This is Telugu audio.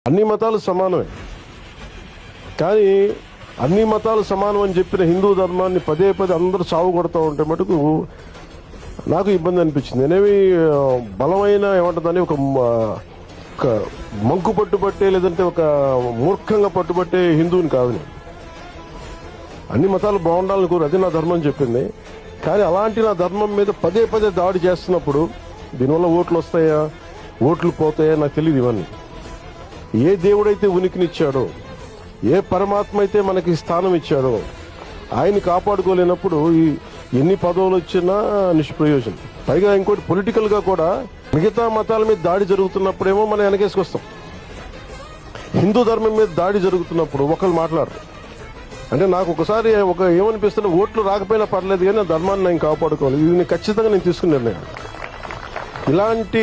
అన్ని మతాలు సమానమే, కానీ అన్ని మతాలు సమానం అని చెప్పిన హిందూ ధర్మాన్ని పదే పదే అందరూ సాగు కొడతా ఉంటే మటుకు నాకు ఇబ్బంది అనిపించింది. నేనేమి బలమైన ఏమంటుందని ఒక మంకు పట్టుబట్టే లేదంటే ఒక మూర్ఖంగా పట్టుబట్టే హిందువుని కాదు నేను. అన్ని మతాలు బాగుండాలని కోరు, అది నా ధర్మం చెప్పింది. కానీ అలాంటి నా ధర్మం మీద పదే పదే దాడి చేస్తున్నప్పుడు దీనివల్ల ఓట్లు వస్తాయా, ఓట్లు పోతాయా నాకు తెలియదు. ఇవన్నీ ఏ దేవుడైతే ఉనికినిచ్చాడో, ఏ పరమాత్మ అయితే మనకి స్థానం ఇచ్చాడో ఆయన కాపాడుకోలేనప్పుడు ఎన్ని పదవులు వచ్చినా నిష్ప్రయోజనం. పైగా ఇంకోటి పొలిటికల్ గా కూడా మిగతా మతాల మీద దాడి జరుగుతున్నప్పుడేమో మనం వెనకేసుకొస్తాం. హిందూ ధర్మం మీద దాడి జరుగుతున్నప్పుడు ఒకళ్ళు మాట్లాడరు. అంటే నాకు ఒకసారి ఏమనిపిస్తుంది, ఓట్లు రాకపోయినా పర్లేదు కానీ నా ధర్మాన్ని నేను కాపాడుకోవాలి. ఇది ఖచ్చితంగా నేను తీసుకున్న నిర్ణయం. ఇలాంటి